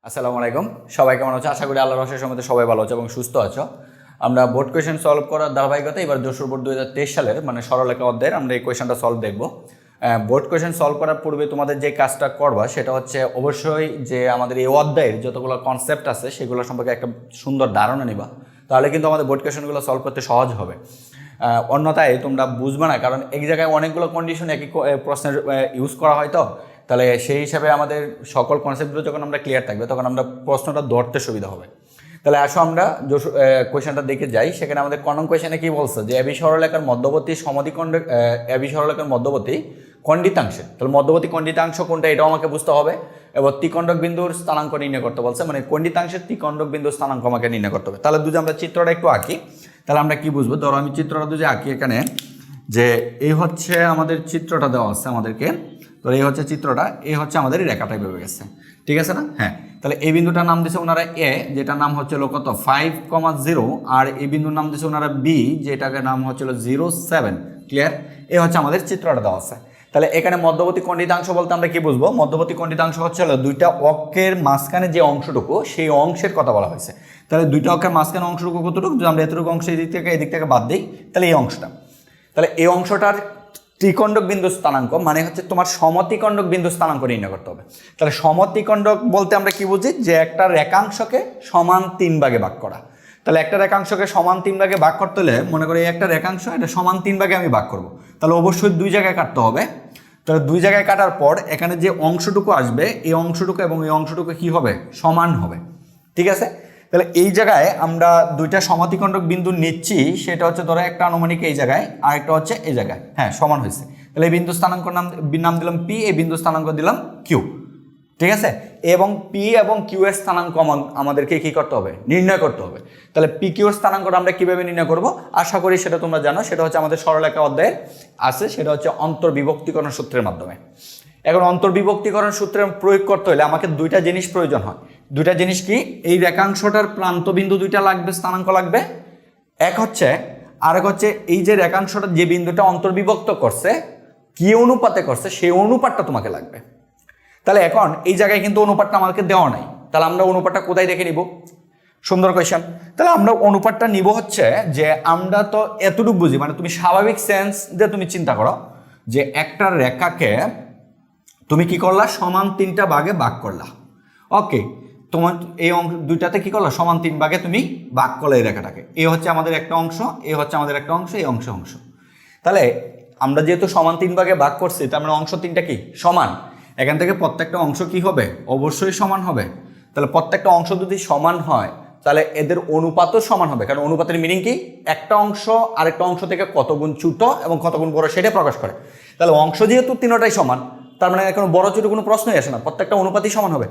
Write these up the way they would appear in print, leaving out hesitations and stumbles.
আসসালামু আলাইকুম, সবাই কেমন আছো? আশা করি আল্লাহর রহমতে সম্মতে সবাই ভালো আছো এবং সুস্থ আছো। আমরা বোর্ড কোয়েশ্চেন সলভ করার ধারাবাহিকতা এবার যশোর বোর্ড 2023 সালের সরলরেখা অধ্যায়ের আমরা এই কোয়েশ্চেনটা সলভ দেখবো। বোর্ড কোয়েশ্চেন সলভ করার পূর্বে তোমাদের যে কাজটা করবা সেটা হচ্ছে অবশ্যই যে আমাদের এই অধ্যায়ের যতগুলো কনসেপ্ট আছে সেগুলো সম্পর্কে একটা সুন্দর ধারণা নিবা, তাহলে কিন্তু আমাদের বোর্ড কোয়েশ্চেনগুলো সলভ করতে সহজ হবে। অন্যথায় তোমরা বুঝবে না, কারণ এক জায়গায় অনেকগুলো কন্ডিশন একই প্রশ্নের ইউজ করা হয়, তো তাহলে সেই হিসাবে আমাদের সকল কনসেপ্টগুলো যখন আমরা ক্লিয়ার থাকবে তখন আমরা প্রশ্নটা ধরতে সুবিধা হবে। তাহলে আসো আমরা কোয়েশ্চেনটা দেখে যাই। সেখানে আমাদের কনং কোয়েশ্চেনে কি বলছে যে এবি সরলরেখার মধ্যবর্তী সমদ্বিখণ্ড এবি সরলরেখার মধ্যবর্তী খণ্ডিতাংশে, তাহলে মধ্যবর্তী খণ্ডিতাংশ কোনটা এটাও আমাকে বুঝতে হবে। এবার ত্রিকণ্ডক বিন্দুর স্থানাঙ্ক নির্ণয় করতে বলছে, খণ্ডিতাংশের ত্রিকণ্ডক বিন্দুর স্থানাঙ্ক আমাকে নির্ণয় করতে হবে। তাহলে দুটো আমরা চিত্রটা একটু আঁকি, তাহলে আমরা কি বুঝবো। ধরো আমি চিত্রটা দুটো আঁকি এখানে, যে এই হচ্ছে আমাদের চিত্রটা দেওয়া আছে আমাদেরকে, তো এই হচ্ছে চিত্রটা, এই হচ্ছে আমাদের রেখাটা ভেবে গেছে, ঠিক আছে না? হ্যাঁ, তাহলে এই বিন্দুটার নাম দিয়েছে ওনারা এ, যেটার নাম হচ্ছিল কত 5,0, আর এই বিন্দুর নাম দিয়েছে ওনারা বি, যেটাকে নাম হচ্ছিল 0,7। ক্লিয়ার? এই হচ্ছে আমাদের চিত্রটা দেওয়া আছে। তাহলে এখানে মধ্যবর্তী খণ্ডিতাংশ বলতে আমরা কি বুঝবো? মধ্যবর্তী খণ্ডিতাংশ হচ্ছে দুইটা অক্ষের মাঝখানে যে অংশটুকু, সেই অংশের কথা বলা হয়েছে। তাহলে দুইটা অক্ষের মাঝখানে অংশটুকু কতটুকু? যদি আমরা এতটুকু অংশ এদিক থেকে বাদ দিই, তাহলে এই অংশটা, তাহলে এই অংশটার ত্রিকণ্ডক বিন্দু স্থানাঙ্ক হচ্ছে তোমার সমত্রিকণ্ডক বিন্দু স্থানাঙ্ক নির্ণয় করতে হবে। তাহলে সমত্রিকণ্ডক বলতে আমরা কি বুঝি? যে একটা রেখাংশকে সমান 3 ভাগে ভাগ করা। তাহলে একটা রেখাংশকে সমান 3 ভাগে ভাগ করতে হলে মনে করি একটা রেখাংশ, এটা সমান 3 ভাগে আমি ভাগ করব, তাহলে অবশ্যই 2 জায়গায় কাটতে হবে। তাহলে 2 জায়গায় কাটার পর এখানে যে অংশটুকু আসবে, এই অংশটুকু এবং এই অংশটুকু কি হবে? সমান হবে, ঠিক আছে? তাহলে এই জায়গায় আমরা দুইটা সমদ্বিখণ্ডক বিন্দু নিচ্ছি, সেটা হচ্ছে ধরো একটা আনুমানিক এই জায়গায় আর একটা হচ্ছে এই জায়গায়, হ্যাঁ সমান হয়েছে। তাহলে এই বিন্দু স্থানাঙ্ক নাম দিলাম পি, এই বিন্দু স্থানাঙ্ক দিলাম কিউ, ঠিক আছে? এবং পি এবং কিউ এর স্থানাঙ্ক আমাদেরকে কি করতে হবে? নির্ণয় করতে হবে। তাহলে পি কিউ এর স্থানাঙ্কটা আমরা কিভাবে নির্ণয় করব? আশা করি সেটা তোমরা জানো, সেটা হচ্ছে আমাদের সরলরেখা অধ্যায়ে আছে, সেটা হচ্ছে অন্তর্বিভক্তিকরণ সূত্রের মাধ্যমে। এখন অন্তর্বিভক্তিকরণ সূত্রের প্রয়োগ করতে হলে আমাকে দুইটা জিনিস প্রয়োজন হয়। দুইটা জিনিস কি? এই রেখাংশটার প্রান্তবিন্দু দুইটা লাগবে, স্থানাঙ্ক লাগবে এক হচ্ছে, আরেক হচ্ছে এই যে রেখাংশটা যে বিন্দুটা অন্তর্বিভক্ত করছে, কি অনুপাতে করছে সেই অনুপাতটা তোমাকে লাগবে। তাহলে এখন এই জায়গায় কিন্তু অনুপাতটা আমাকে দেওয়া নাই, তাহলে আমরা অনুপাতটা কোথায় দেখে নিব? সুন্দর কোয়েশ্চেন। তাহলে আমরা অনুপাতটা নিব হচ্ছে যে আমরা তো এতটুকু বুঝি, তুমি স্বাভাবিক সেন্স দিয়ে তুমি চিন্তা করো যে একটা রেখাকে তুমি কি করলা? সমান 3টা ভাগে ভাগ করলা। ওকে, তোমার এই অংশ দুইটাতে কি করলা? সমান 3 ভাগে তুমি ভাগ করলে এই রেখাটাকে। এই হচ্ছে আমাদের একটা অংশ, এই হচ্ছে আমাদের একটা অংশ, এই অংশ। তাহলে আমরা যেহেতু সমান 3 ভাগে ভাগ করছি, তার মানে অংশ 3টা কি সমান। এখান থেকে প্রত্যেকটা অংশ কি হবে? অবশ্যই সমান হবে। তাহলে প্রত্যেকটা অংশ যদি সমান হয় তাহলে এদের অনুপাতও সমান হবে, কারণ অনুপাতের মিনিং কি? একটা অংশ আরেকটা অংশ থেকে কত গুণ ছোট এবং কত গুণ বড় সেটা প্রকাশ করে। তাহলে অংশ যেহেতু তিনটাই সমান, তার মানে এখন বড় ছোট কোনো প্রশ্নই আসে না, প্রত্যেকটা অনুপাতই সমান হবে।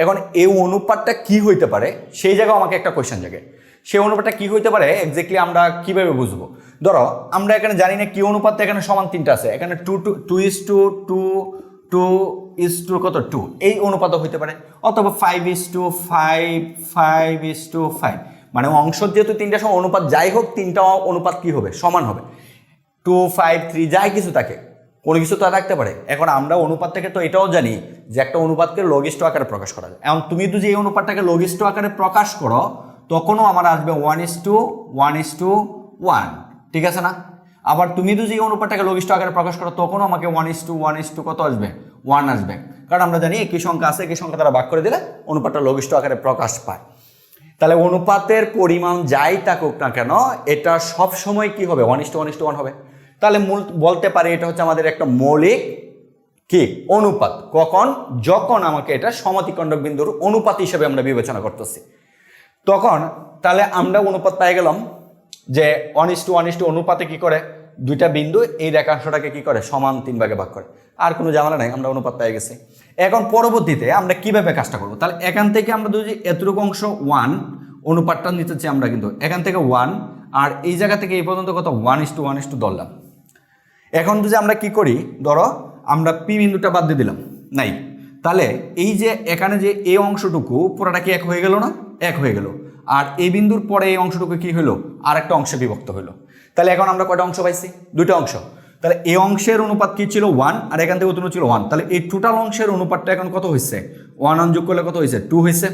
এখন এই অনুপাতটা কি হইতে পারে সেই জায়গায় আমাকে একটা কোয়েশ্চেন জাগে, সেই অনুপাতটা কি হইতে পারে এক্স্যাক্টলি আমরা কিভাবে বুঝবো? ধরো আমরা এখানে জানি না কি অনুপাত, এখানে সমান 3টা আছে, এখানে 2:2 কত 2, এই অনুপাত হইতে পারে, অথবা 5:5 অংশ যেহেতু 3টা সমান, অনুপাত যাই হোক 3টা অনুপাত কি হবে? সমান হবে। 2, 5, 3 যাই কিছু থাকে, কোনো কিছু তো রাখতে পারে। এখন আমরা অনুপাত থেকে তো এটাও জানি যে একটা অনুপাতকে লঘিষ্ঠ আকারে প্রকাশ করা যায়। এখন তুমি যদি এই অনুপাতটাকে লঘিষ্ঠ আকারে প্রকাশ করো তখনও আমার আসবে 1:1:1, ঠিক আছে না? আবার তুমি যদি এই অনুপাতটাকে লঘিষ্ঠ আকারে প্রকাশ করো তখনও আমাকে 1:1:1 কত আসবে? 1 আসবে, কারণ আমরা জানি একই সংখ্যা আছে, একই সংখ্যা দ্বারা ভাগ করে দিলে অনুপাতটা লঘিষ্ঠ আকারে প্রকাশ পায়। তাহলে অনুপাতের পরিমাণ যাই থাকুক না কেন, এটা সব সময় কি হবে? 1:1:1 হবে। তাহলে মূল বলতে পারি এটা হচ্ছে আমাদের একটা মৌলিক কি অনুপাত। কখন? যখন আমাকে এটা সমদ্বিখণ্ডক বিন্দুর অনুপাত হিসেবে আমরা বিবেচনা করতেছি তখন। তাহলে আমরা অনুপাত পেয়ে গেলাম যে 1:1 অনুপাতে কি করে? দুইটা বিন্দু এই রেখাংশটাকে কি করে? সমান 3 ভাগে ভাগ করে। আর কোনো ঝামেলা নাই, আমরা অনুপাত পেয়ে গেছি। এখন পরবর্তীতে আমরা কিভাবে কাজটা করবো? তাহলে এখান থেকে আমরা যদি এতটুকু অংশ 1 অনুপাতটা নিতে চাই, আমরা কিন্তু এখান থেকে 1 আর এই জায়গা থেকে এই পর্যন্ত কত 1:1 ধরলাম। এখন যদি আমরা কি করি, ধরো আমরা পি বিন্দুটা বাদ দিয়ে দিলাম নাই, তাহলে এই যে এখানে যে এই অংশটুকু পুরোটা কি এক হয়ে গেল না? এক হয়ে গেল। আর এই বিন্দুর পরে এই অংশটুকু কি হলো? আর একটা অংশে বিভক্ত হলো। তাহলে এখন আমরা কয়টা অংশ পাইছি? 2টা অংশ। তাহলে এই অংশের অনুপাত কি ছিল 1 আর এখান থেকে উত্তর ছিল 1, তাহলে এই টোটাল অংশের অনুপাতটা এখন কত হয়েছে 1 যোগ করলে কত হয়েছে 2 হয়েছে।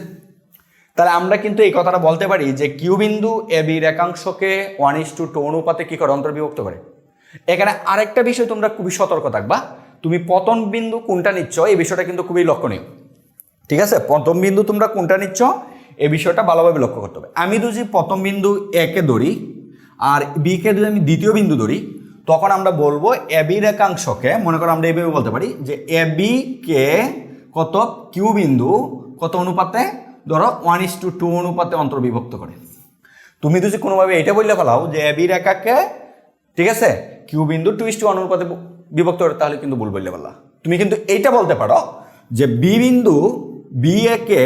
তাহলে আমরা কিন্তু এই কথাটা বলতে পারি যে কিউ বিন্দু এ বি রেখাংশকে 1:2 অনুপাতে কি করে অন্তর্বিভক্ত করে। এখানে আরেকটা বিষয় তোমরা খুবই সতর্ক থাকবা, তুমি পতন বিন্দু কোনটা নিচ্ছ এই বিষয়টা কিন্তু খুবই লক্ষণীয়। ঠিক আছে, প্রথম বিন্দু তোমরা কোনটা নিচ্ছ এই বিষয়টা ভালোভাবে লক্ষ্য করতে হবে। আমি যদি প্রথম বিন্দু এ কে ধরি আর বি কে যদি আমি দ্বিতীয় বিন্দু ধরি, তখন আমরা বলবো এ বি রেখাংশকে, মনে করো আমরা এইভাবে বলতে পারি যে এ বি কে কত কিউ বিন্দু কত অনুপাতে, ধরো 1:2 অনুপাতে অন্তর্বিভক্ত করে। তুমি যদি কোনোভাবে এটা বললে ফেলাও যে এ বি রেখাকে, ঠিক আছে, কিউ বিন্দু 2:1 অনুপাতে বিভক্ত করে, তাহলে কিন্তু ভুল বললে পারলা। তুমি কিন্তু এইটা বলতে পারো যে বি বিন্দু বি এ কে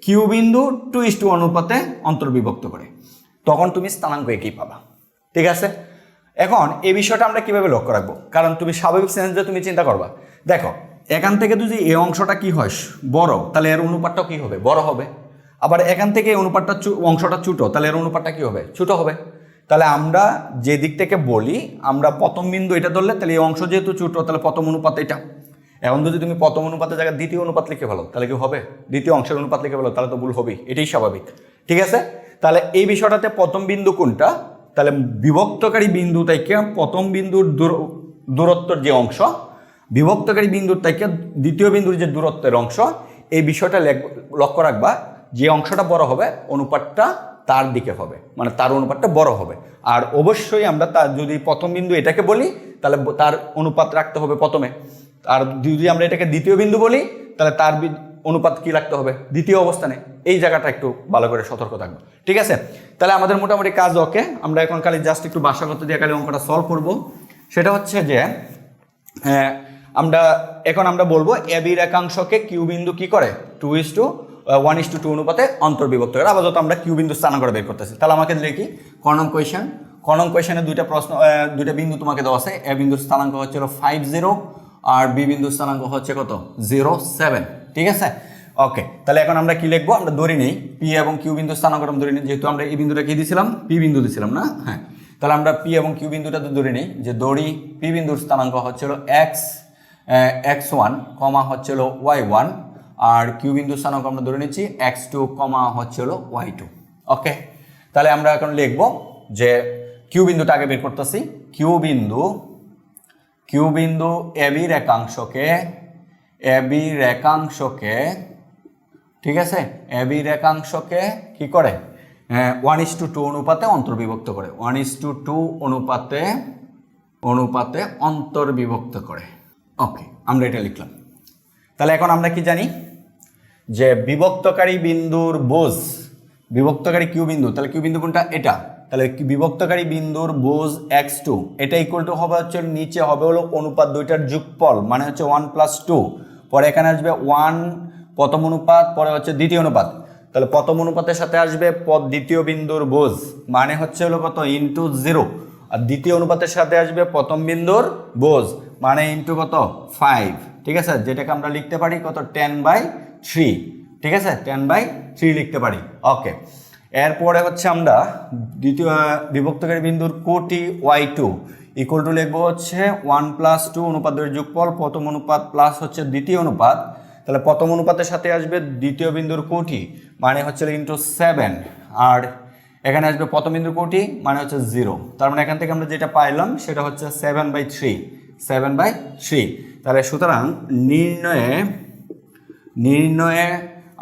কিউ বিন্দু 2:1 অনুপাতে অন্তর্বিভক্ত করে, তখন তুমি স্থানাঙ্ক একই পাবা। ঠিক আছে, এখন এই বিষয়টা আমরা কিভাবে লক্ষ্য রাখবো, কারণ তুমি স্বাভাবিক সেন্সে তুমি চিন্তা করবা, দেখো এখান থেকে যদি এই অংশটা কি হয় বড়, তাহলে এর অনুপাতটাও কি হবে বড় হবে। আবার এখান থেকে এই অনুপাতটা অংশটা ছোটো, তাহলে এর অনুপাতটা কি হবে ছোট হবে। তাহলে আমরা যে দিক থেকে বলি, আমরা প্রথম বিন্দু এটা ধরলে, তাহলে এই অংশ যেহেতু ছোটো, তাহলে প্রথম অনুপাত এটা। এখন যদি তুমি প্রথম অনুপাতের জায়গায় দ্বিতীয় অনুপাত লিখে ফেলো, তাহলে কি হবে, দ্বিতীয় অংশের অনুপাত লিখে ফেলো, তাহলে তো ভুল হবেই, এটাই স্বাভাবিক। ঠিক আছে, তাহলে এই বিষয়টাতে প্রথম বিন্দু কোনটা, তাহলে বিভক্তকারী বিন্দু থেকে প্রথম বিন্দুর দূরত্বর যে অংশ, বিভক্তকারী বিন্দুর থেকে দ্বিতীয় বিন্দুর যে দূরত্বের অংশ, এই বিষয়টা লক্ষ্য রাখবা, যে অংশটা বড় হবে অনুপাতটা তার দিকে হবে, মানে তার অনুপাতটা বড় হবে। আর অবশ্যই আমরা তার যদি প্রথম বিন্দু এটাকে বলি, তাহলে তার অনুপাত রাখতে হবে প্রথমে। আর যদি আমরা এটাকে দ্বিতীয় বিন্দু বলি, তাহলে তার অনুপাত কি রাখতে হবে দ্বিতীয় অবস্থানে। এই জায়গাটা একটু ভালো করে সতর্ক থাকবো। ঠিক আছে, তাহলে আমাদের মোটামুটি কাজ ওকে। আমরা এখন খালি জাস্ট একটু ভাষাগত দিয়ে খালি অঙ্কটা সলভ করবো। সেটা হচ্ছে যে আমরা বলবো এ বি রেখাংশকে কিউ বিন্দু কি করে 1:2 অনুপাতে অন্তর্বিভক্ত করে। আপাতত আমরা কিউ বিন্দু স্থানাঙ্ক বের করতেছি। তাহলে আমাকে লিখি কনং কোয়েশনে দুইটা বিন্দু তোমাকে দেওয়া আছে। এ বিন্দুর স্থানাঙ্ক হচ্ছিল 50 আর বি বিন্দুর স্থানাঙ্ক হচ্ছে কত 07। ঠিক আছে, ওকে। তাহলে এখন আমরা কি লিখবো, আমরা ধরে নেই পি এবং কিউ বিন্দু স্থানাঙ্ক ধরে নিই, যেহেতু আমরা এই বিন্দুটা কি দিয়েছিলাম পি বিন্দু দিয়েছিলাম না। হ্যাঁ, তাহলে আমরা পি এবং কিউ বিন্দুটা তো ধরে নিই, যে দড়ি পি বিন্দুর স্থানাঙ্ক হচ্ছিল x1 কমা হচ্ছিল y1, আর কিউ বিন্দু স্থানাঙ্ক আমরা ধরে নিচ্ছি x2 কমা হচ্ছিল y2। ওকে, তাহলে আমরা এখন লিখবো যে কিউ বিন্দুটা আগে বের করতেছি। কিউ বিন্দু এ বি রেখাংশকে ঠিক আছে, এ বি রেখাংশকে কি করে 1:2 অনুপাতে অন্তর্বিভক্ত করে, 1:2 অনুপাতে অন্তর্বিভক্ত করে। ওকে, আমরা এটা লিখলাম। তাহলে এখন আমরা কি জানি যে বিভক্তকারী বিন্দুর বোঝ, বিভক্তকারী কিউ বিন্দু, তাহলে কিউ বিন্দু কোনটা এটা, তাহলে বিভক্তকারী বিন্দুর বোঝ x2, এটা ইকুয়াল টু হবে হচ্ছে নিচে হবে হলো অনুপাত দুইটার যোগফল, মানে হচ্ছে 1+2, পরে এখানে আসবে 1 প্রথম অনুপাত, পরে হচ্ছে দ্বিতীয় অনুপাত। তাহলে প্রথম অনুপাতের সাথে আসবে দ্বিতীয় বিন্দুর বোঝ, মানে হচ্ছে হলো কত ইন্টু 0, আর দ্বিতীয় অনুপাতের সাথে আসবে প্রথম বিন্দুর বোঝ, মানে ইন্টু কত 5। ঠিক আছে, যেটাকে আমরা লিখতে পারি কত 10/3। ঠিক আছে, 10/3 লিখতে পারি। ওকে, এরপরে হচ্ছে আমরা দ্বিতীয় বিভক্তকারী বিন্দুর কোটি y2 ইকুয়াল টু লিখবো হচ্ছে 1+2 অনুপাতের যোগফল, প্রথম অনুপাত প্লাস হচ্ছে দ্বিতীয় অনুপাত। তাহলে প্রথম অনুপাতের সাথে আসবে দ্বিতীয় বিন্দুর কোটি, মানে হচ্ছে ইন্টু 7, আর এখানে আসবে প্রথম বিন্দুর কোটি, মানে হচ্ছে 0। তার মানে এখান থেকে আমরা যেটা পাইলাম সেটা হচ্ছে 7/3। তাহলে সুতরাং নির্ণয়ে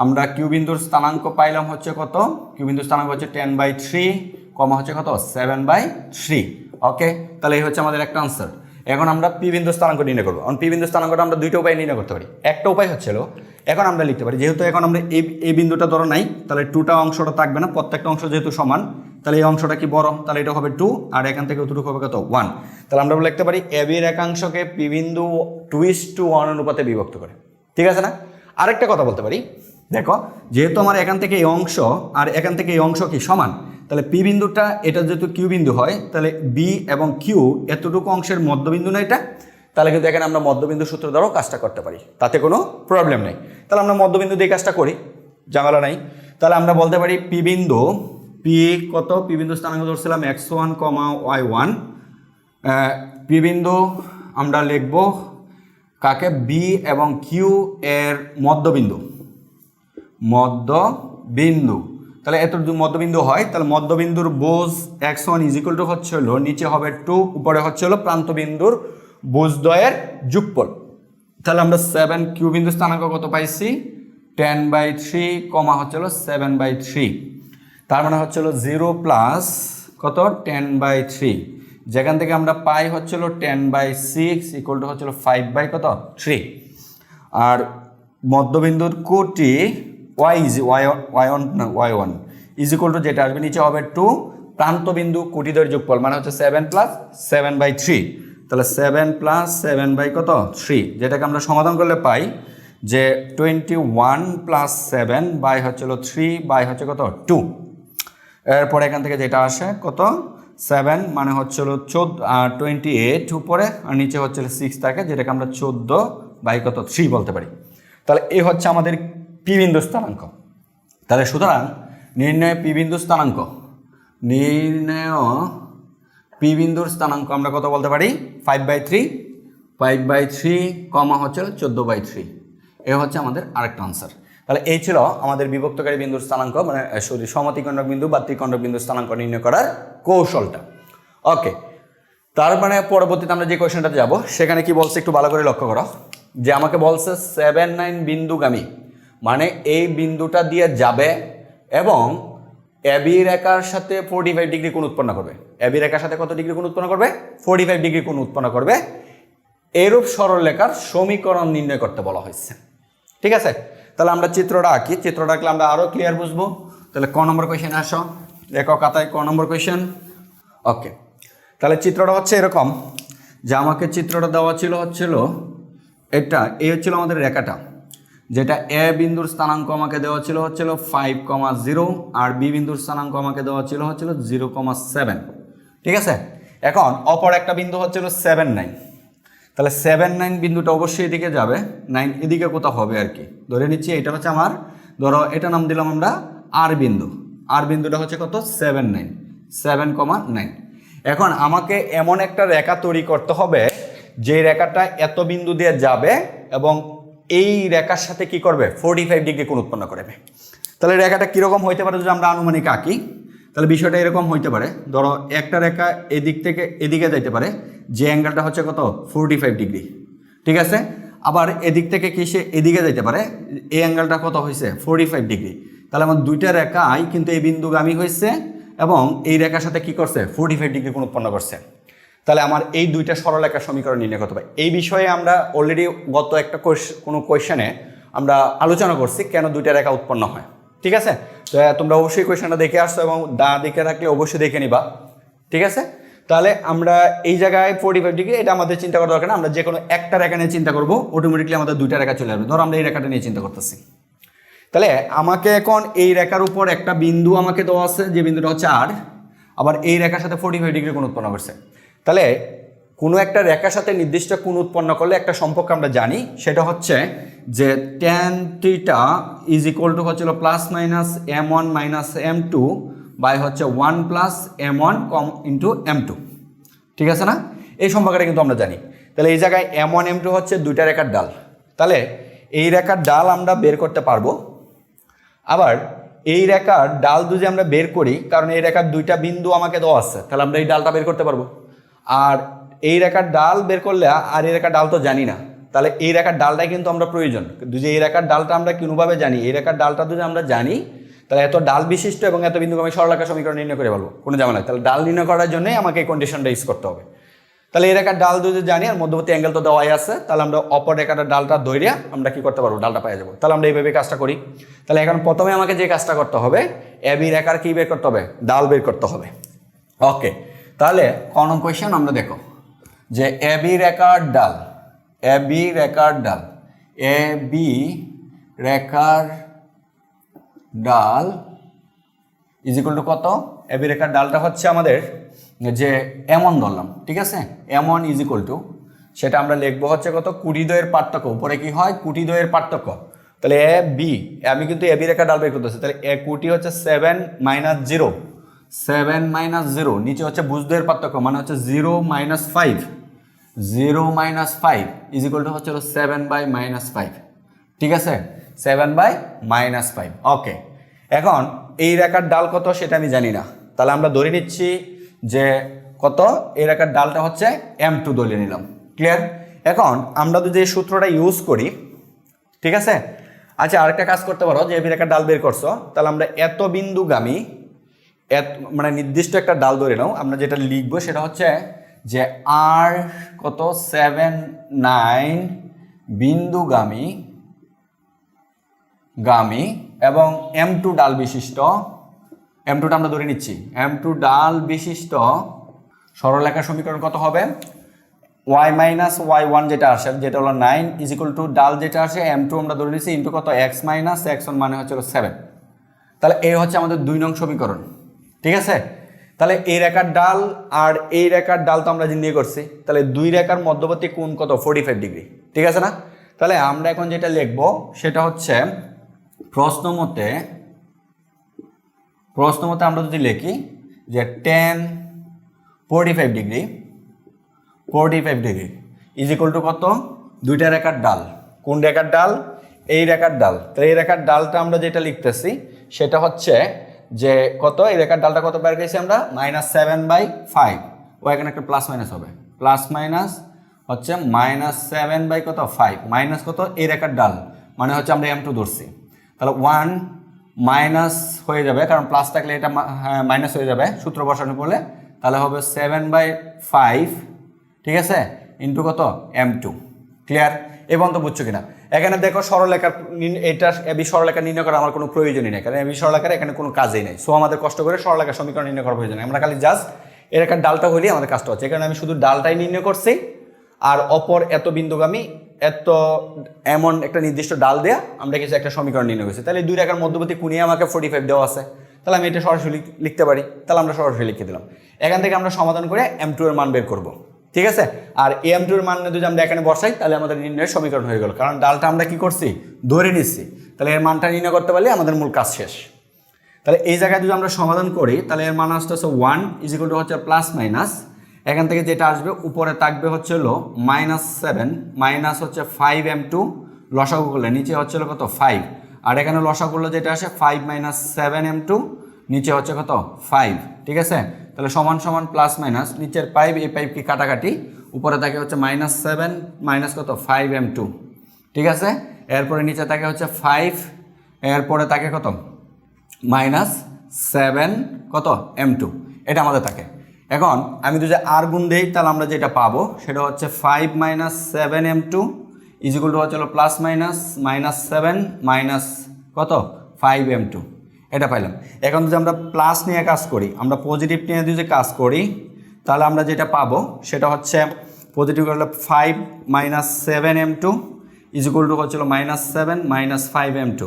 আমরা কিউ বিন্দুর স্থানাঙ্ক পাইলাম হচ্ছে কত, কিউ বিন্দুর স্থানাঙ্ক হচ্ছে 10/3 কমা হচ্ছে কত 7/3। ওকে, তাহলে এই হচ্ছে আমাদের একটা আনসার। এখন আমরা পি বিন্দুর স্থানাঙ্ক নির্ণয় করবো। পি বিন্দুর স্থানাঙ্কটা আমরা দুইটা উপায় নির্ণয় করতে পারি। একটা উপায় হচ্ছিল, এখন আমরা লিখতে পারি, যেহেতু এখন আমরা এই বিন্দুটা ধরো নাই, তাহলে 2টা অংশটা থাকবে না, প্রত্যেকটা অংশ যেহেতু সমান, তাহলে এই অংশটা কি বড়, তাহলে এটা হবে 2, আর এখান থেকে অতটুকু হবে কত 1। তাহলে আমরা লিখতে পারি এ বি রেখাংশকে পি বিন্দু 2:1 অনুপাতে বিভক্ত করে। ঠিক আছে না? আরেকটা কথা বলতে পারি, দেখো যেহেতু আমার এখান থেকে এই অংশ আর এখান থেকে এই অংশ কি সমান, তাহলে পি বিন্দুটা এটা যেহেতু কিউ বিন্দু হয়, তাহলে বি এবং কিউ এতটুকু অংশের মধ্যবিন্দু না এটা, তাহলে কিন্তু এখানে আমরা মধ্যবিন্দু সূত্র দ্বারাও কাজটা করতে পারি, তাতে কোনো প্রবলেম নেই। তাহলে আমরা মধ্যবিন্দু দিয়ে কাজটা করি, ঝামেলা নাই। তাহলে আমরা বলতে পারি পি বিন্দু পি বিন্দু স্থানাঙ্ক ধরছিলাম x1, y1। পি বিন্দু আমরা লিখব কাকে, বি এবং কিউ এর মধ্যবিন্দু। মধ্যবিন্দু। তাহলে এত মধ্যবিন্দু হয়, তাহলে মধ্যবিন্দুর বোঝ x1 ইজিক্যাল টু হচ্ছে হলো নিচে হবে 2, উপরে হচ্ছে হলো প্রান্তবিন্দুর বোঝদ্বয়ের যোগফল। তাহলে আমরা 7 কিউ বিন্দু স্থানাঙ্ক কত পাইছি 10/3 কমা হচ্ছে হলো 7/3, তার মানে হচ্ছে হলো 0 প্লাস কত 10/3, যেখান থেকে আমরা পাই হচ্ছে হলো 10/6 ইকুয়াল টু হচ্ছে হলো 5/3। আর মধ্যবিন্দুর কোটি y1 ইজ ইকুয়াল টু যেটা আসবে নিচে হবে 2, প্রান্তবিন্দু কোটিদ্বয়ের যোগফল মানে হচ্ছে 7 প্লাস 7/3, তাহলে 7 প্লাস 7/3, যেটাকে আমরা সমাধান করলে পাই যে 21 প্লাস 7 বাই হচ্ছে হলো 3 বাই হচ্ছে কত 2। এরপরে এখান থেকে যেটা আসে কত 7 মানে হচ্ছে হলো 28 উপরে, আর নিচে হচ্ছে 6 থাকে, যেটাকে আমরা 14 বাই কত 3 বলতে পারি। তাহলে এই হচ্ছে আমাদের পি বিন্দু স্থানাঙ্ক। তাহলে সুতরাং নির্ণয় পি বিন্দু স্থানাঙ্ক, নির্ণয় পি বিন্দুর স্থানাঙ্ক আমরা কত বলতে পারি 5/3 কমা হচ্ছে 14/3। এ হচ্ছে আমাদের আরেকটা আনসার। তাহলে এই ছিল আমাদের বিভক্তকারী বিন্দুর স্থানাঙ্ক, মানে সমদ্বিখণ্ডক বিন্দু বা ত্রিখণ্ডক বিন্দুর স্থানাঙ্ক নির্ণয় করার কৌশলটা। ওকে, তার মানে পরবর্তীতে আমরা যে কোয়েশ্চেনটাতে যাব সেখানে কি বলছে একটু ভালো করে লক্ষ্য করো, যে আমাকে বলছে 7-9 বিন্দুগামী, মানে এই বিন্দুটা দিয়ে যাবে এবং এবি রেখার সাথে 45 ডিগ্রি কোণ উৎপন্ন করবে। এবি রেখার সাথে কত ডিগ্রি কোণ উৎপন্ন করবে 45 ডিগ্রি কোণ উৎপন্ন করবে। এরূপ সরলরেখার সমীকরণ নির্ণয় করতে বলা হয়েছে। ঠিক আছে, তাহলে আমরা চিত্রটা আঁকি, চিত্রটা আঁকলে আমরা আরও ক্লিয়ার বুঝবো। তাহলে ক নম্বর কোয়েশ্চেনে আসো, দেখো খাতায় ক নম্বর কোয়েশ্চেন। ওকে, তাহলে চিত্রটা হচ্ছে এরকম, যে আমাকে চিত্রটা দেওয়া হচ্ছিল এটা, এই হচ্ছিল আমাদের রেখাটা, যেটা এ বিন্দুর স্থানাঙ্ক আমাকে দেওয়া হচ্ছিল 5,0 আর বি বিন্দুর স্থানাঙ্ক আমাকে দেওয়া হচ্ছিল 0,7। ঠিক আছে, এখন অপর একটা বিন্দু হচ্ছিল 7-9, তাহলে 7-9 বিন্দুটা অবশ্যই এদিকে যাবে, 9 এদিকে কোথাও হবে আর কি। ধরে নিচ্ছি এটা হচ্ছে আমার, ধরো এটা নাম দিলাম আমরা আর বিন্দু, আর বিন্দুটা হচ্ছে কত 7,9। এখন আমাকে এমন একটা রেখা তৈরি করতে হবে যে রেখাটা এত বিন্দু দিয়ে যাবে এবং এই রেখার সাথে কি করবে 45 ডিগ্রি কোণ উৎপন্ন করবে। তাহলে রেখাটা কীরকম হইতে পারে যদি আমরা আনুমানিক আঁকি, তাহলে বিষয়টা এরকম হইতে পারে, ধরো একটা রেখা এদিক থেকে এদিকে যাইতে পারে, যে অ্যাঙ্গেলটা হচ্ছে কত 45 ডিগ্রি। ঠিক আছে, আবার এদিক থেকে কি সে এদিকে যাইতে পারে, এই অ্যাঙ্গেলটা কত হয়েছে 45 ডিগ্রি। তাহলে আমার দুইটা রেখাই কিন্তু এই বিন্দুগামী হয়েছে এবং এই রেখার সাথে কি করছে 45 ডিগ্রি কোণ উৎপন্ন করছে। তাহলে আমার এই দুইটা সরলরেখার সমীকরণ নির্ণয় করতে হবে। এই বিষয়ে আমরা অলরেডি গত একটা কোনো কোয়েশ্চেনে আমরা আলোচনা করছি কেন দুইটা রেখা উৎপন্ন হয়। ঠিক আছে, তো তোমরা অবশ্যই কোয়েশ্চেনটা দেখে আসছো এবং দেখে রাখলে অবশ্যই দেখে নিবা। ঠিক আছে, তাহলে আমরা এই জায়গায় 45 ডিগ্রি এটা আমাদের চিন্তা করা দরকার না, আমরা যে কোনো একটা রেখা নিয়ে চিন্তা করবো, অটোমেটিকলি আমাদের দুইটা রেখা চলে আসবে। ধরো আমরা এই রেখাটা নিয়ে চিন্তা করতেছি, তাহলে আমাকে এখন এই রেখার উপর একটা বিন্দু আমাকে দেওয়া আছে, যে বিন্দুটা হচ্ছে আর, আবার এই রেখার সাথে 45 ডিগ্রি কোণ উৎপন্ন করছে। তাহলে কোনো একটা রেখার সাথে নির্দিষ্ট কোণ উৎপন্ন করলে একটা সম্পর্ক আমরা জানি, সেটা হচ্ছে যে tan θ ইজ ইকুয়াল টু হচ্ছিল plus minus m1 minus m2 by হচ্ছে 1 প্লাস m1 কম ইন্টু m2। ঠিক আছে না, এই সম্পর্কটা কিন্তু আমরা জানি। তাহলে এই জায়গায় m1 m2 হচ্ছে দুইটা রেখার ডাল, তাহলে এই রেখার ডাল আমরা বের করতে পারবো। আবার এই রেখার ডাল যদি আমরা বের করি, কারণ এই রেখার দুইটা বিন্দু আমাকে দেওয়া আছে, তাহলে আমরা এই ডালটা বের করতে পারবো। আর এই রেখার ডাল বের করলে আর এই রেখার ডাল তো জানি না, তাহলে এই রেখার ডালটাই কিন্তু আমরা প্রয়োজন। যদি এই রেখার ডালটা আমরা কোনোভাবে জানি, এই রেখার ডালটা যদি আমরা জানি, তাহলে এত ডাল বিশিষ্ট এবং এত বিন্দুগামী সরলরেখা সমীকরণ নির্ণয় করে বলবো, কোনো ঝামেলা। তাহলে ডাল নির্ণয় করার জন্যই আমাকে এই কন্ডিশনটা ইউজ করতে হবে। তাহলে এই রেখার ডাল যদি জানি আর মধ্যবর্তী অ্যাঙ্গেল তো দেওয়াই আছে, তাহলে আমরা অপর রেখাটার ডালটা ধরে আমরা কি করতে পারবো, ডালটা পেয়ে যাবো। তাহলে আমরা এইভাবে কাজটা করি। তাহলে এখন প্রথমে আমাকে যে কাজটা করতে হবে, এবি রেখার কি বের করতে হবে, ডাল বের করতে হবে। ওকে, তাহলে কোন কোয়েশ্চেন আমরা দেখো যে এবি রেখার ডাল, এবি রেখার ডাল, এবি রেখার ডাল ইজ ইকুয়াল টু কত, এবি রেখার ডালটা হচ্ছে আমাদের যে এমন ধরলাম। ঠিক আছে, এমন ইজ ইকুয়াল টু, সেটা আমরা লিখবো হচ্ছে কত, কুটিদ্বয়ের পার্থক্য, উপরে কি হয় কুটিদ্বয়ের পার্থক্য। তাহলে এ বি, আমি কিন্তু এবি রেখার ডাল বের করতেছি, তাহলে এ কুটি হচ্ছে 7 - 0, 7 - 0, নিচে হচ্ছে ভুজদ্বয়ের পার্থক্য মানে হচ্ছে 0 - 5, 0 - 5 ইজ ইকুয়াল টু হচ্ছে 7/-5। ঠিক আছে, 7/-5। ওকে, এখন এই রেখার ডাল কত সেটা আমি জানি না, তাহলে আমরা ধরে নিচ্ছি যে কত, এই রেখার ডালটা হচ্ছে m2 ধরে নিলাম। ক্লিয়ার? এখন আমরা যদি এই সূত্রটা ইউজ করি, ঠিক আছে। আচ্ছা, আরেকটা কাজ করতে পারো, যে এবি রেখার ডাল বের করছো, তাহলে আমরা এত বিন্দুগামী মানে নির্দিষ্ট একটা ডাল ধরে নাও, আমরা যেটা লিখবো সেটা হচ্ছে যে আর কত 7-9 বিন্দুগামী এবং m2 ডাল বিশিষ্ট, m2টা আমরা ধরে নিচ্ছি, m2 ডাল বিশিষ্ট সরলরেখার সমীকরণ কত হবে, y-y1 যেটা আসে, যেটা হলো 9 = ডাল যেটা আসে m2 আমরা ধরে নিচ্ছি ইন্টু কত x-x1 মানে হচ্ছে 7। তাহলে এই হচ্ছে আমাদের 2 নং সমীকরণ। ঠিক আছে, তাহলে এই রেখার ডাল আর এই রেখার ডাল তো আমরা নির্ণয় করছি, তাহলে দুই রেখার মধ্যবর্তী কোণ কত 45 ডিগ্রি। ঠিক আছে না? তাহলে আমরা এখন যেটা লিখব সেটা হচ্ছে প্রশ্ন মতে আমরা যদি লিখি যে tan 45 ডিগ্রি = কত, দুইটা রেখার ডাল। কোন রেখার ডাল? এই রেখার ডাল। তাহলে এই রেখার ডালটা আমরা যেটা লিখতেছি সেটা হচ্ছে যে কত, এই রেখার ডালটা কত বের করেছি আমরা, -7/5। ও এখানে একটা প্লাস মাইনাস হবে, প্লাস মাইনাস হচ্ছে -7/5 মাইনাস কত, এই রেখার ডাল মানে হচ্ছে আমরা m2 ধরছি, তাহলে 1 মাইনাস হয়ে যাবে, কারণ প্লাস থাকলে এটা মাইনাস হয়ে যাবে সূত্র বসানো বলে, তাহলে হবে 7/5, ঠিক আছে, ইন্টু কত m2। ক্লিয়ার? এবং তো বুঝছো কিনা? এখানে দেখো সরলরেখার, এটা এবি সরলরেখা নির্ণয় করা আমার কোনো প্রয়োজনই নেই, কারণ এবি সরলরেখার এখানে কোনো কাজই নেই। সো আমাদের কষ্ট করে সরলরেখার সমীকরণ নির্ণয় করার প্রয়োজন নেই, আমরা খালি জাস্ট এর একটা ডালটা হলেই আমাদের কাজটা হচ্ছে। এখানে আমি শুধু ডালটাই নির্ণয় করছি, আর অপর এত বিন্দুগামী এমন একটা নির্দিষ্ট ডাল দেয়া আমরা কিছু একটা সমীকরণ নির্ণয় করছি। তাহলে দুই রেখার মধ্যবর্তী কোণে আমাকে 45 দেওয়া আছে, তাহলে আমি এটা সরাসরি লিখতে পারি, তাহলে আমরা সরাসরি লিখে দিলাম। এখান থেকে আমরা সমাধান করে m2 এর মান বের করব। ঠিক আছে, আর m2 এর মান যদি আমরা এখানে বসাই তাহলে আমাদের নির্ণয়ের সমীকরণ হয়ে গেল, কারণ ডালটা আমরা কি করছি, ধরে নিচ্ছি। তাহলে এর মানটা নির্ণয় করতে পারলে আমাদের মূল কাজ শেষ। তাহলে এই জায়গায় যদি আমরা সমাধান করি তাহলে এর মান আসতে হচ্ছে 1 = হচ্ছে প্লাস মাইনাস, এখান থেকে যেটা আসবে উপরে থাকবে হচ্ছে হলো -7 মাইনাস হচ্ছে 5m2, লসাগু করলে নিচে হচ্ছে হলো কত 5, আর এখানে লসাগু করলে যেটা আসে 5 - 7m2, নিচে হচ্ছে কত 5। ঠিক আছে, তাহলে সমান সমান প্লাস মাইনাস, নিচের 5 এই 5 কি কাটাকাটি, উপরে থাকে হচ্ছে -7 মাইনাস কত 5m2। ঠিক আছে, এরপরে নিচে থাকে হচ্ছে 5, এরপরে থাকে কত -7 কত m2, এটা আমাদের থাকে। এখন আমি যদি আর গুণ দেই তাহলে আমরা যেটা পাবো সেটা হচ্ছে 5 - 7m2 = হচ্ছে প্লাস মাইনাস -7 মাইনাস কত 5m2, এটা পাইলাম। এখন যদি আমরা প্লাস নিয়ে কাজ করি, আমরা পজিটিভ নিয়ে যদি কাজ করি তাহলে আমরা যেটা পাবো সেটা হচ্ছে পজিটিভ করলে 5 - 7m2 = হচ্ছিল -7 মাইনাস 5m2,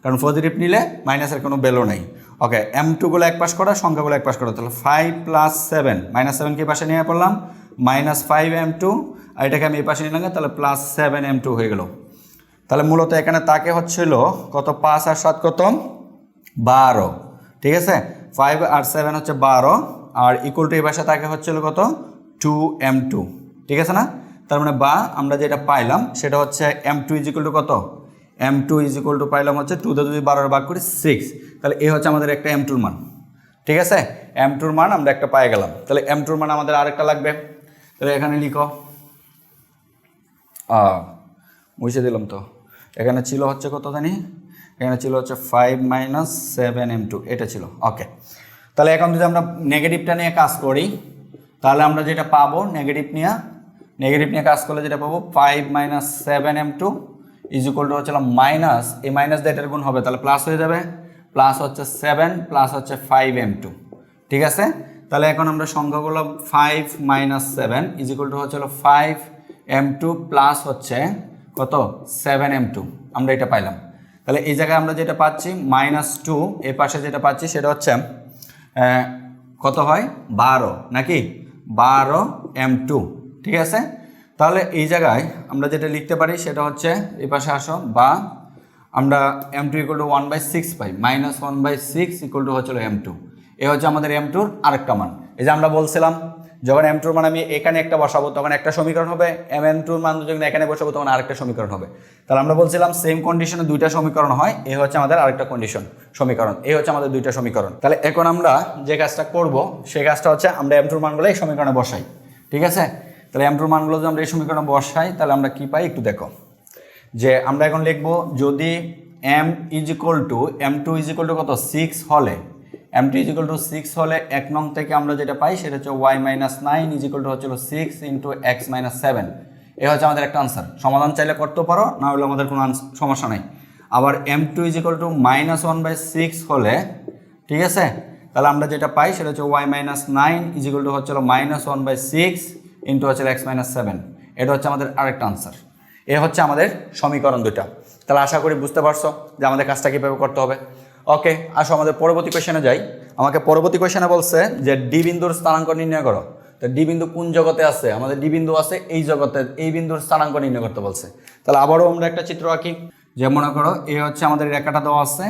কারণ পজিটিভ নিলে মাইনাসের কোনো ভ্যালু নেই। ওকে, m2 গুলো এক পাশ করা, সংখ্যাগুলো এক পাশ করা, তাহলে 5 + 7 -7 কে পাশে নিয়ে পড়লাম -5m2, আর এটাকে আমি এই পাশে নিলাম, তাহলে +7m2 হয়ে গেল। তাহলে মূলত এখানে তাকে হচ্ছিল কত, 5 আর 7 কত 12। ঠিক আছে, 5 আর 7 হচ্ছে 12, আর ইকুয়াল টু এই পাশে তাকে হচ্ছিল কত 2m2। ঠিক আছে না? তার মানে বা আমরা যেটা পাইলাম সেটা হচ্ছে m2 = কত, m2 = পাইলাম হচ্ছে 2 দিয়ে যদি 12 ভাগ করি 6, তাহলে এই হচ্ছে আমাদের একটা m2 মান। ঠিক আছে, m2 মান আমরা একটা পাই গেলাম। তাহলে m2 মান আমাদের আরেকটা লাগবে, তাহলে এখানে লিখো, মুছে দিলাম তো, এখানে ছিল হচ্ছে কত জানি, এখানে ছিল হচ্ছে 5 - 7m2, এটা ছিল। ওকে, তাহলে এখন যদি আমরা নেগেটিভটা নিয়ে কাজ করি তাহলে আমরা যেটা পাবো, নেগেটিভ নিয়ে কাজ করলে যেটা পাবো 5 - 7m2 = হচ্ছে মাইনাস, এই মাইনাস দিয়ে এটার গুণ হবে, তাহলে প্লাস হয়ে যাবে, প্লাস হচ্ছে 7 প্লাস হচ্ছে 5m2। ঠিক আছে, তাহলে এখন আমরা সংখ্যাগুলো 5 - 7 = হচ্ছে 5m2 প্লাস হচ্ছে কত 7m2, আমরা এটা পাইলাম। তাহলে এই জায়গায় আমরা যেটা পাচ্ছি -2, এ পাশে যেটা পাচ্ছি সেটা হচ্ছে কত হয় 12 নাকি 12m2। ঠিক আছে, তাহলে এই জায়গায় আমরা যেটা লিখতে পারি সেটা হচ্ছে এই পাশে আসো, বা আমরা m2 = 1/6 পাই, -1/6 = হচ্ছিল m2। এ হচ্ছে আমাদের m2 আরেকটা মান। এই যে আমরা বলছিলাম যখন m2 মান আমি এখানে একটা বসাবো তখন একটা সমীকরণ হবে, m2 মান যখন এখানে বসাবো তখন আরেকটা সমীকরণ হবে। তাহলে আমরা বলছিলাম সেম কন্ডিশনে দুইটা সমীকরণ হয়, এই হচ্ছে আমাদের আরেকটা সমীকরণ, এই হচ্ছে আমাদের দুইটা সমীকরণ। তাহলে এখন আমরা যে কাজটা করব সেই কাজটা হচ্ছে আমরা m2 মানগুলো এই সমীকরণে বসাই, ঠিক আছে? তাহলে m2 মানগুলো যদি আমরা এই সমীকরণে বসাই তাহলে আমরা কি পাই একটু দেখো, যে আমরা এখন লিখবো যদি m2 কত 6 হলে, m2 6 হলে 1 নং থেকে আমরা যেটা পাই সেটা হচ্ছে y - 9 হচ্ছিল 6 × x - 7। এই হচ্ছে আমাদের একটা আনসার। সমাধান চাইলে করতে পারো, না হলে আমাদের কোনো সমস্যা নাই। আবার m2 -1/6 হলে, ঠিক আছে, তাহলে আমরা যেটা পাই সেটা হচ্ছে y - 9 হচ্ছিল -1/6 × x - 7। এটা হচ্ছে আমাদের আরেকটা আনসার। এ হচ্ছে আমাদের সমীকরণ দুটা। তাহলে আশা করি বুঝতে পারছো যে আমাদের কাজটা কীভাবে করতে হবে। ওকে, আসো আমাদের পরবর্তী কোয়েশ্চেনে যাই। আমাকে পরবর্তী কোয়েশ্চেনে বলছে যে ডি বিন্দুর স্থানাঙ্ক নির্ণয় করো। তো ডি বিন্দু কোন জগতে আছে? আমাদের ডি বিন্দু আছে এই জগতে, এই বিন্দুর স্থানাঙ্ক নির্ণয় করতে বলছে। তাহলে আবারও আমরা একটা চিত্র আঁকি। যে মনে করো এ হচ্ছে আমাদের রেখাটা দেওয়া আছে,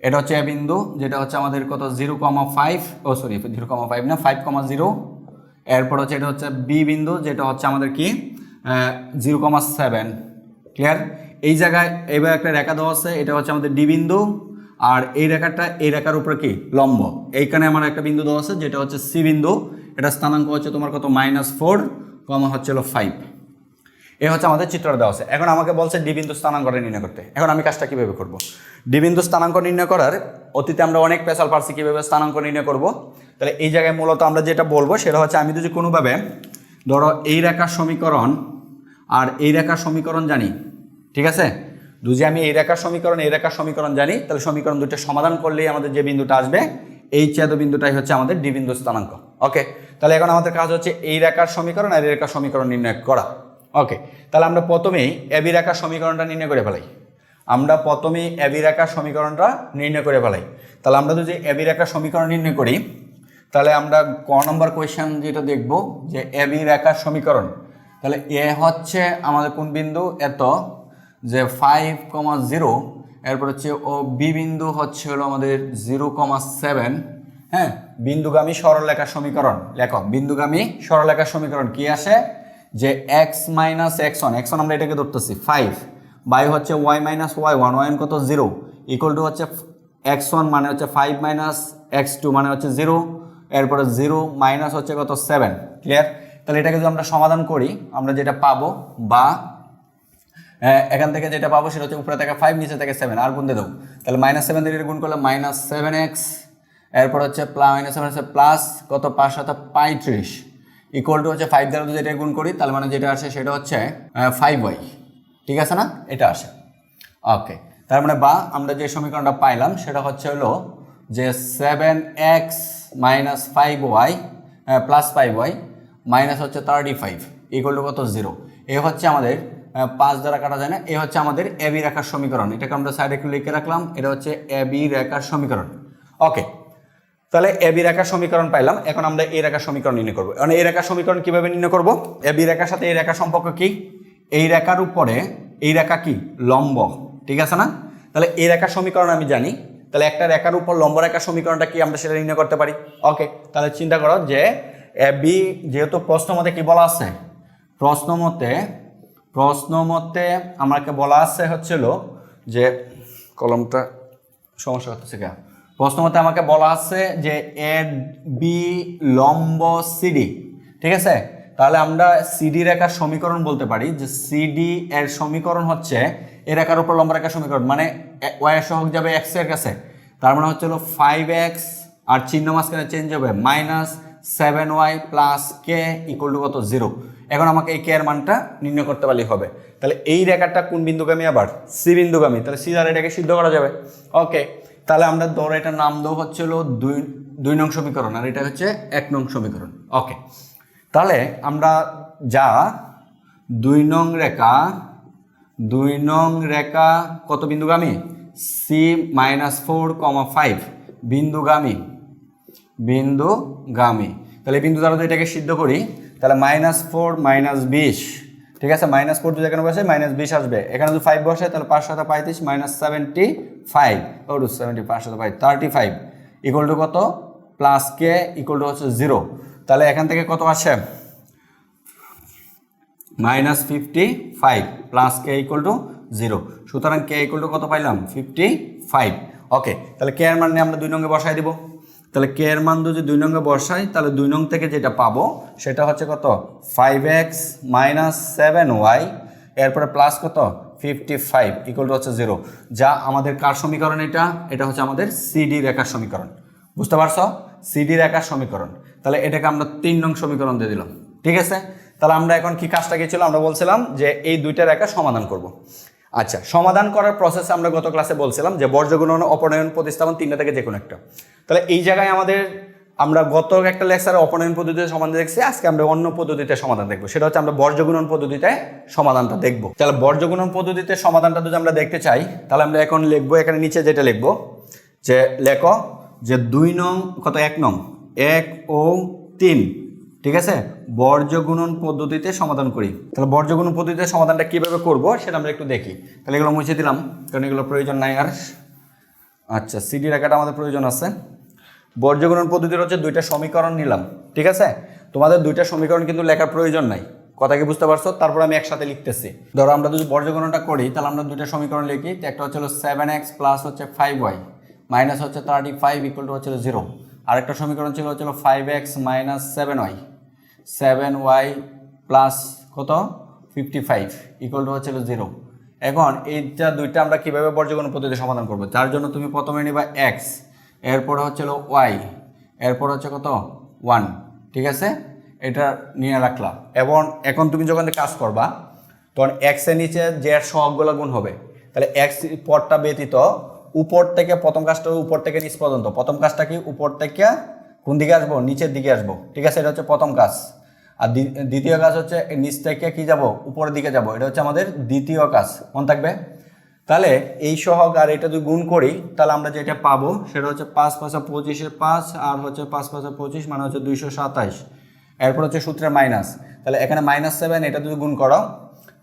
এটা হচ্ছে এ বিন্দু, যেটা হচ্ছে আমাদের কত 0,5, 0,5 না 5,0। এরপর হচ্ছে এটা হচ্ছে বি বিন্দু, যেটা হচ্ছে আমাদের কি 0,7। ক্লিয়ার? এই জায়গায় এবার একটা রেখা দেওয়া আছে, এটা হচ্ছে আমাদের ডি বিন্দু, আর এই রেখাটা এই রেখার উপরে কি লম্ব। এইখানে আমার একটা বিন্দু দেওয়া আছে যেটা হচ্ছে সি বিন্দু, এটা স্থানাঙ্ক হচ্ছে তোমার কত -4, হচ্ছিল 5। এই হচ্ছে আমাদের চিত্রটা দেওয়া আছে। এখন আমাকে বলছে ডি বিন্দু স্থানাঙ্কটা নির্ণয় করতে। এখন আমি কাজটা কীভাবে করব? ডি বিন্দু স্থানাঙ্ক নির্ণয় করার অতীতে আমরা অনেক পেশাল পারছি কীভাবে স্থানাঙ্ক নির্ণয় করব। তাহলে এই জায়গায় মূলত আমরা যেটা বলবো সেটা হচ্ছে আমি যদি কোনোভাবে ধরো এই রেখার সমীকরণ আর এই রেখার সমীকরণ জানি, ঠিক আছে, যদি আমি এই রেখার সমীকরণ জানি তাহলে সমীকরণ দুটো সমাধান করলেই আমাদের যে বিন্দুটা আসবে এই ছেদ বিন্দুটাই হচ্ছে আমাদের ডি বিন্দু স্থানাঙ্ক। ওকে, তাহলে এখন আমাদের কাজ হচ্ছে এই রেখার সমীকরণ আর এই রেখার সমীকরণ নির্ণয় করা। ওকে, তাহলে আমরা প্রথমেই এবি রেখার সমীকরণটা নির্ণয় করে ফেলাই। তাহলে আমরা যদি এবি রেখার সমীকরণ নির্ণয় করি তাহলে আমরা ক নম্বর কোয়েশ্চেন যেটা দেখব যে এবি রেখার সমীকরণ। তাহলে এ হচ্ছে আমাদের কোন বিন্দু? এত যে 5,0, এরপর হচ্ছে ও বি বিন্দু হচ্ছে হলো আমাদের 0,7। হ্যাঁ, বিন্দুগামী সরলরেখার সমীকরণ লেখো। বিন্দুগামী সরলরেখার সমীকরণ কি আসে? যে x - x1 আমরা এটাকে ধরতেছি 5 বাই হচ্ছে y - y1, y কত 0 ইকুয়াল টু হচ্ছে x1 মানে হচ্ছে 5 - x2 মানে হচ্ছে 0, এরপরে 0 মাইনাস হচ্ছে কত 7। ক্লিয়ার? তাহলে এটাকে যদি আমরা সমাধান করি আমরা যেটা পাবো, বা এখান থেকে যেটা পাবো সেটা হচ্ছে উপরে থেকে 5 নিচে থেকে 7 আর গুণ দিয়ে দেবো। তাহলে -7 দিয়ে গুণ করলে -7x, এরপর হচ্ছে -7 হচ্ছে প্লাস কত 5 × 35 ইকুয়াল টু হচ্ছে 5 দ্বারা যদি এটা গুণ করি তাহলে মানে যেটা আসে সেটা হচ্ছে 5y। ঠিক আছে না? এটা আসে। ওকে, তার মানে বা আমরা যে সমীকরণটা পাইলাম সেটা হচ্ছে হলো যে 7x - 5y plus 5y minus হচ্ছে 35 ইকুয়াল টু কত 0। এ হচ্ছে আমাদের 5 দ্বারা কাটা যায় না, এ হচ্ছে আমাদের এবি রেখার সমীকরণ। এটাকে আমরা সাইডে একটু লিখে রাখলাম, এটা হচ্ছে এবি রেখার সমীকরণ। ওকে, তাহলে এবি রেখার সমীকরণ পাইলাম। এখন আমরা এই রেখার সমীকরণ নির্ণয় করবো। এখন এই রেখার সমীকরণ কিভাবে নির্ণয় করব? এবি রেখার সাথে এই রেখার সম্পর্ক কি? এই রেখার উপরে এই রেখা কি লম্ব, ঠিক আছে না? তাহলে এই রেখার সমীকরণ আমি জানি, তাহলে একটা রেখার উপর লম্ব রেখার সমীকরণটা কি আমরা সেটা নির্ণয় করতে পারি। ওকে, তাহলে চিন্তা করো যে এবি, যেহেতু প্রশ্ন মতে কি বলা আছে, প্রশ্ন মতে আমাকে বলা আছে হচ্ছিল যে কলমটা সমস্যা হচ্ছে কেন, প্রশ্ন মতে আমাকে বলা আছে যে এ বি লম্ব সিডি, ঠিক আছে? তাহলে আমরা সিডি রেখার সমীকরণ বলতে পারি যে সিডি এর সমীকরণ হচ্ছে এ রেখার উপর লম্ব রেখার সমীকরণ, মানে ওয়াই এর সহগ যাবে এক্স এর কাছে, তার মানে হচ্ছে হলো 5x আর চিহ্ন মাঝখানে চেঞ্জ হবে -7y plus K equal to কত 0। এখন আমাকে এই কে এর মানটা নির্ণয় করতে পারলেই হবে। তাহলে এই রেখাটা কোন বিন্দুগামী? আবার সি বিন্দুগামী। তাহলে সি দ্বারা এটাকে সিদ্ধ করা যাবে। ওকে, তাহলে আমরা ধরো এটার নাম দেবো হচ্ছে হলো 2 নং সমীকরণ, আর এটা হচ্ছে 1 নং সমীকরণ। ওকে, তাহলে আমরা যা 2 নং রেখা কত বিন্দুগামী? সি -4,5 বিন্দুগামী। তাহলে বিন্দু দ্বারা যদি এটাকে সিদ্ধ করি তাহলে -4 - 20, ঠিক আছে? -4 যদি এখানে বসে -20 আসবে, এখানে যদি 5 বসে তাহলে 5 × 35 -75 35 ইকুয়াল টু কত প্লাস কে ইকুয়াল টু হচ্ছে 0। তাহলে এখান থেকে কত আসে -55 প্লাস কে ইকুয়াল টু 0। সুতরাং কে ইকুয়াল টু কত পাইলাম 55। ওকে, তাহলে কে এর মান নিয়ে আমরা 2 নঙ্গে বসাই দিব। তাহলে কে এর মান যদি 2 নঙ্গে বসাই তাহলে 2 নং থেকে যেটা পাবো সেটা হচ্ছে কত 5x - 7y এরপরে প্লাস কত 55 ইকুয়াল টু হচ্ছে 0, যা আমাদের কার সমীকরণ? এটা হচ্ছে আমাদের সিডি রেখার সমীকরণ। বুঝতে পারছো? সিডি রেখার সমীকরণ। তাহলে এটাকে আমরা 3 নং সমীকরণ দিয়ে দিলাম। ঠিক আছে, তাহলে আমরা এখন কি কাজটা কি ছিল? আমরা বলছিলাম যে এই দুইটা রেখা সমাধান করব। আচ্ছা, সমাধান করার প্রসেস আমরা গত ক্লাসে বলছিলাম যে বর্জগুণন, অপনয়ন, প্রতিস্থাপন তিনটা থেকে যে কোনো একটা। তাহলে এই জায়গায় আমরা গত একটা লেকচারে অপনয়ন পদ্ধতিতে সমাধান দেখছি, আজকে আমরা অন্য পদ্ধতিতে সমাধান দেখবো। সেটা হচ্ছে আমরা বর্জগুণন পদ্ধতিতে সমাধানটা দেখবো। তাহলে বর্জগুণন পদ্ধতিতে সমাধানটা যদি আমরা দেখতে চাই তাহলে আমরা এখন লিখবো, এখানে নিচে যেটা লিখবো যে লেখো যে 2 নং কত 1 নং 1 ও 3, ঠিক আছে, বর্জগুণন পদ্ধতিতে সমাধান করি। তাহলে বর্জগুণন পদ্ধতিতে সমাধানটা কিভাবে করব সেটা আমরা একটু দেখি। তাহলে এগুলো মুছে দিলাম কারণ এগুলো প্রয়োজন নাই আর। আচ্ছা, সিডি রেখাটা আমাদের প্রয়োজন আছে। বর্জগুণন পদ্ধতির হচ্ছে 2টা সমীকরণ নিলাম। ঠিক আছে, তোমাদের 2টা সমীকরণ কিন্তু লেখার প্রয়োজন নাই। কথা কি বুঝতে পারছো? তারপর আমি একসাথে লিখতেছি। ধরো আমরা যদি বর্জগুণনটা করি তাহলে আমরা 2টা সমীকরণ লিখি। একটা হচ্ছে 7x প্লাস হচ্ছে 5y মাইনাস হচ্ছে 35 ইকুয়াল টু হচ্ছে 0। আরেকটা সমীকরণ ছিল 5x - 7y 7y প্লাস কত 55 ইকুয়াল টু হচ্ছে 0। এখন এইটা দুইটা আমরা কিভাবে বর্জগুণন পদ্ধতিতে সমাধান করব? তার জন্য তুমি প্রথমে নিবা x, এরপর হচ্ছে y, এরপর হচ্ছে কত 1। ঠিক আছে, এটা নিয়ে রাখলাম। এবং এখন তুমি যখন কাজ করবা তখন x এর নিচে যে সহগগুলো গুণ হবে। তাহলে x পদটা ব্যতীত উপর থেকে প্রথম কাজটা উপর থেকে নিচ পর্যন্ত। প্রথম কাজটা কি? উপর থেকে কোন দিকে আসবো? নিচের দিকে আসবো। ঠিক আছে, এটা হচ্ছে প্রথম কাজ। আর দ্বিতীয় কাজ হচ্ছে নিচ থেকে কি যাব? উপরের দিকে যাব। এটা হচ্ছে আমাদের দ্বিতীয় কাজ। মনে থাকবে? তাহলে এই সহগ আর এটা যদি গুণ করি তাহলে আমরা যেটা পাবো সেটা হচ্ছে 5 × 5 = 25 5 আর হচ্ছে 5 × 5 = 25 মানে হচ্ছে 227। এরপর হচ্ছে সূত্রের মাইনাস। তাহলে এখানে -7, এটা যদি গুণ করো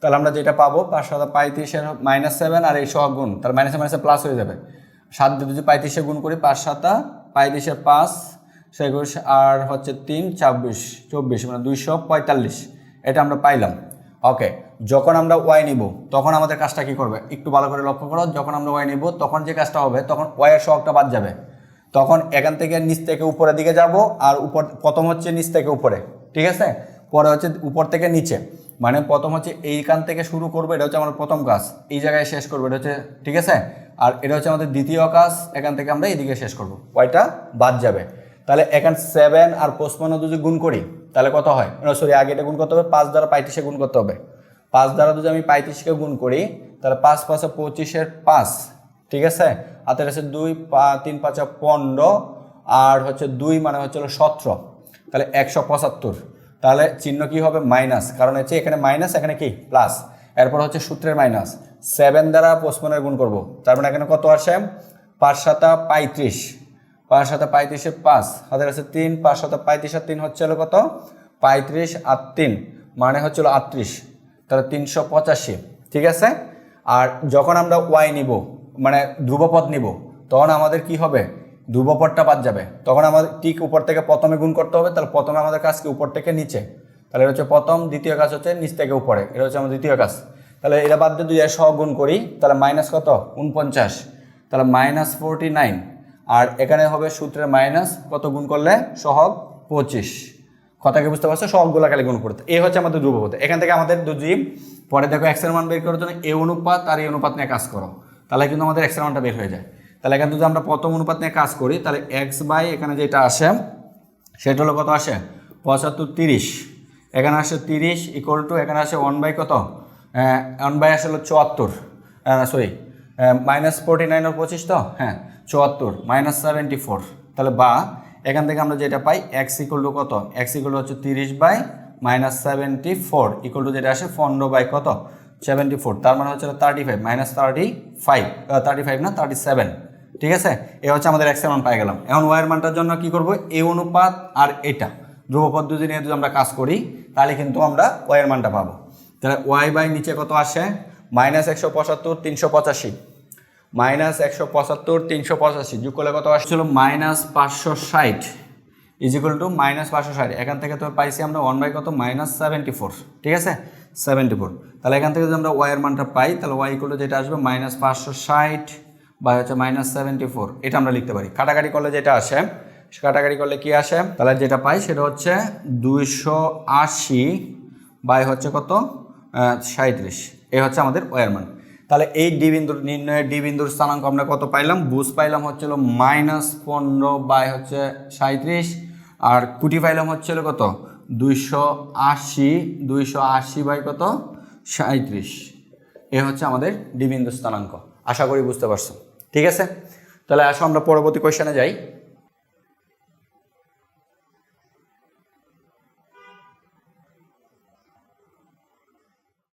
তাহলে আমরা যেটা পাবো 5 × 35 এর -7 আর এই সহগ গুণ, তাহলে মাইনাসে মাইনাসে প্লাস হয়ে যাবে। 7 দিয়ে যদি 35 গুণ করি 5 × 7 = 35 এর 5 সেগুলো আর হচ্ছে 3 24 মানে 245। এটা আমরা পাইলাম। ওকে, যখন আমরা ওয়াই নিব তখন আমাদের কাজটা কি করবে একটু ভালো করে লক্ষ্য করো। যখন আমরা ওয়াই নিব তখন যে কাজটা হবে, তখন ওয়াইয়ের সহগটা বাদ যাবে। তখন এখান থেকে নিচ থেকে উপরের দিকে যাব আর উপর প্রথম হচ্ছে নিচ থেকে উপরে। ঠিক আছে, পরে হচ্ছে উপর থেকে নিচে। মানে প্রথম হচ্ছে এইখান থেকে শুরু করবো, এটা হচ্ছে আমার প্রথম কাজ, এই জায়গায় শেষ করবো, এটা হচ্ছে ঠিক আছে। আর এটা হচ্ছে আমাদের দ্বিতীয় কাজ, এখান থেকে আমরা এইদিকে শেষ করবো, ওয়াইটা বাদ যাবে। তাহলে এখান 7 আর 55 যদি গুণ করি তাহলে কত হয়? সরি, আগে এটা গুণ করতে হবে 5 দ্বারা 35 গুণ করতে হবে। 5 দ্বারা যদি আমি 35কে গুণ করি তাহলে 5 × 5 = 25 এর 5। ঠিক আছে, হাতের আছে 2 3 × 5 = 15 আর হচ্ছে 2 মানে হচ্ছে 17। তাহলে 175। তাহলে চিহ্ন কি হবে? মাইনাস, কারণ হচ্ছে এখানে মাইনাস এখানে কি প্লাস। এরপর হচ্ছে সূত্রের মাইনাস। 7 দ্বারা 55 গুণ করব, তার মানে এখানে কত আসে? 5 × 7 = 35, 5 × 7 = 35 এর 5 হাতের আছে 3, 5 × 7 = 35 আর 3 হচ্ছে কত 35 আর 3 মানে হচ্ছে 38। তাহলে 385। ঠিক আছে, আর যখন আমরা ওয়াই নিব মানে ধ্রুবপদ নিব তখন আমাদের কি হবে? ধ্রুবপদটা বাদ যাবে। তখন আমাদের ঠিক উপর থেকে প্রথমে গুণ করতে হবে। তাহলে প্রথমে আমাদের কাজ কি? উপর থেকে নিচে। তাহলে এটা হচ্ছে প্রথম, দ্বিতীয় কাজ হচ্ছে নিচ থেকে উপরে, এটা হচ্ছে আমাদের দ্বিতীয় কাজ। তাহলে এটা বাদ দিয়ে 2 এর সহগ গুণ করি তাহলে মাইনাস কত 49, তাহলে -49। আর এখানে হবে সূত্রের মাইনাস কত গুণ করলে সহগ 25। কথাকে বুঝতে পারছো? সহগগুলো খালি গুণ করতে। এই হচ্ছে আমাদের ধ্রুবপদ। এখান থেকে আমাদের দুজি পরে দেখো x এর মান বের করার জন্য এ অনুপাত আর এই অনুপাত নিয়ে কাজ করো, তাহলে কিন্তু আমাদের x এর মানটা বের হয়ে যায়। তাহলে এখানে যদি আমরা প্রথম অনুপাত নিয়ে কাজ করি তাহলে x/, এখানে যেটা আসে সেটা হলো কত আসে 75 30, এখানে আসে 30 ইকুয়াল টু এখানে আসে 1/, কত 1/, আসলে 74, সরি -49 আর 25 তো হ্যাঁ 74 -74। তাহলে বা এখান থেকে আমরা যেটা পাই x ইকুয়াল টু কত? x ইকুয়াল টু হচ্ছে 30/-74 ইকুয়াল টু যেটা আসে 15/, কত 74। তার মানে হচ্ছে 35 -35 না 37। ঠিক আছে, এ হচ্ছে আমাদের x এর মান পাই গেলাম। এখন y এর মানটার জন্য কি করব? এই অনুপাত আর এটা ধ্রুবপদ দুটি নিয়ে যদি আমরা কাজ করি তাহলে কিন্তু আমরা y এর মানটা পাবো। তাহলে y/ নিচে কত আসে? -175 385, -175 385 যোগ করলে কত আসছিল? -560 ইজ ইকুয়াল টু -560। এখান থেকে তো পাইছি আমরা 1 কত -74, ঠিক আছে 74। তাহলে এখান থেকে যদি আমরা ওয়াই এর মানটা পাই তাহলে ওয়াই ইকুয়াল টু যেটা আসবে -560 বা হচ্ছে -74, এটা আমরা লিখতে পারি। কাটাকাটি করলে যেটা আসে, কাটাকাটি করলে কি আসে, তাহলে যেটা পাই সেটা হচ্ছে 280 বাই হচ্ছে কত 37, এই হচ্ছে আমাদের ওয়াই এর মান। তাহলে এই ডি বিন্দুর নির্ণয়ের ডি বিন্দুর স্থানাঙ্ক আমরা কত পাইলাম, বুঝ পাইলাম হচ্ছিল -15 বাই হচ্ছে 37, আর কুটি পাইলাম হচ্ছিল কত 280 বাই কত 37, এ হচ্ছে আমাদের ডি বিন্দুর স্থানাঙ্ক। আশা করি বুঝতে পারছো, ঠিক আছে। তাহলে আসো আমরা পরবর্তী কোয়েশ্চেনে যাই।